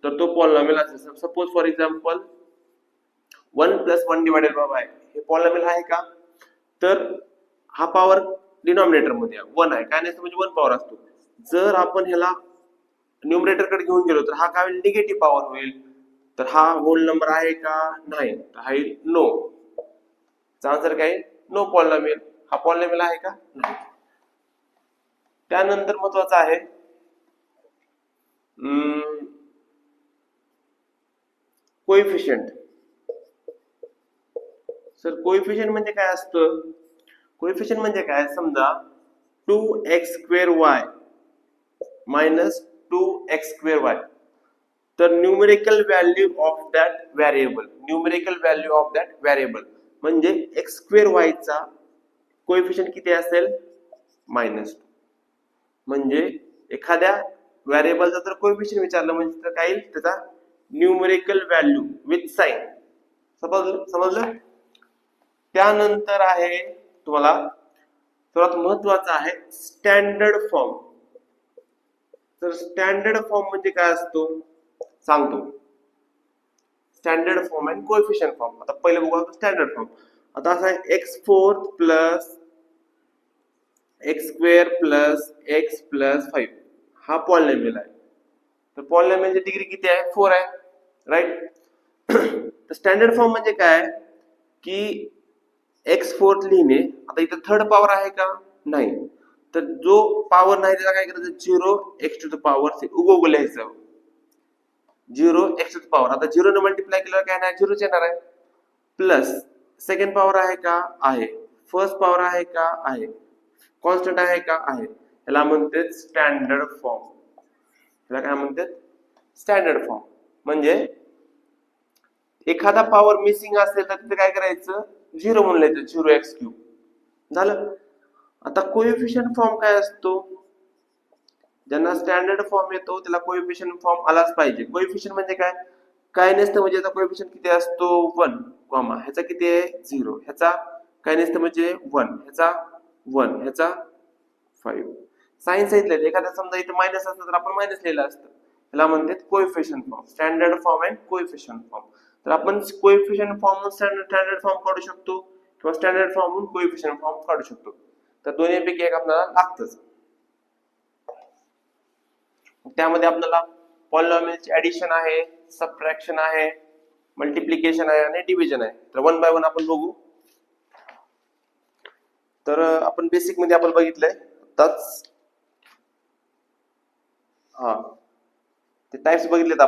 तर तो पॉलिनॉमियल असेल. Suppose for example 1 + 1 divided by y हे पॉलिनॉमियल आहे का? तर हा पॉवर डिनॉमिनेटर मध्ये 1 आहे, काय नसतं म्हणजे 1 पॉवर असतो. जर आपण ह्याला न्यूमरेटर कडे घेऊन गेलो तर हा काय होईल? निगेटिव्ह पॉवर होईल. तर हा होल नंबर आहे का? नाही. तर हा येईल नो. आन्सर काय? No polynomial. हा पॉलिनॉमियल आहे का? नाही. त्यानंतर महत्वाचं आहे कोएफिशियंट. सर कोएफिशियंट म्हणजे काय असतं? कोएफिशियंट म्हणजे काय? समजा 2x² मायनस 2x²y. तर numerical value of that variable, numerical value of that variable म्हणजे x²y चा कोएफिशियंट किती असेल? -2. म्हणजे एखाद्या व्हेरिएबलचा जर कोएफिशियंट विचारलं म्हणजे तर काय येईल? त्याचा न्यूमेरिकल व्हॅल्यू विथ साइन. समजलं? त्यानंतर आहे तुम्हाला सर्वात महत्वाचं आहे स्टँडर्ड फॉर्म. तर स्टँडर्ड फॉर्म म्हणजे काय असतो सांगतो. स्टँडर्ड फॉर्म आणि कोएफिशियंट फॉर्म. आता पहिले बघू स्टँडर्ड फॉर्म. आता असा आहे x4 + x² + x + 5 हा पॉलिनॉमियल आहे. तर पॉलिनॉमियलची डिग्री किती आहे? 4 आहे, राईट? तर स्टँडर्ड फॉर्म म्हणजे काय की x4 लिहिणे. आता इथं थर्ड पॉवर आहे का? नाही. तर जो पॉवर नाही त्याला काय करायचं? 0x⁴ उगवलं लिहायचं. 0x⁴. आता 0 ने मल्टिप्लाय केल्यावर काय नाही? 0च येणार आहे. प्लस सेकंड पॉवर आहे का? आहे. फर्स्ट पॉवर आहे का? आहे. कॉन्स्टंट आहे का? आहे. याला म्हणतात स्टँडर्ड फॉर्म. याला काय म्हणतात? Standard form. म्हणजे एखादा पॉवर मिसिंग असेल तर तिथे काय करायचं? 0 म्हणून लिहायचं. 0x³ झालं. आता कोएफिशियंट फॉर्म काय असतो? ज्यांना स्टँडर्ड फॉर्म येतो त्याला कोएफिशियंट फॉर्म आलाच पाहिजे. कोएफिशियंट म्हणजे काय? काय नसतं म्हणजे याचा कोएफिशियंट किती असतो? 1, ह्याचा किती आहे? 0. ह्याचा काय नसतं म्हणजे 1, ह्याचा 1, ह्याचा 5. साइन सांगितलं. एखादा समजा इथे मायनस असतं तर आपण मायनस लिहिलं असतं. याला म्हणतात coefficient form. Standard form and coefficient form. तर आपण कोएफिशियंट फॉर्म स्टँडर्ड फॉर्म काढू शकतो किंवा स्टँडर्ड फॉर्म कोएफिशियंट फॉर्म काढू शकतो. तर दोन्हीपैकी एक आपल्याला लागतच. त्यामध्ये आपल्याला पॉलिनॉमियलची ऍडिशन आहे, सबट्रॅक्शन आहे, मल्टिप्लिकेशन आहे आणि डिव्हिजन आहे. तर 1 बाय 1 आपण बघू. तर आपण बेसिक मध्ये आपण बघितलंय आताच. ते टाइप्स बघितलेत.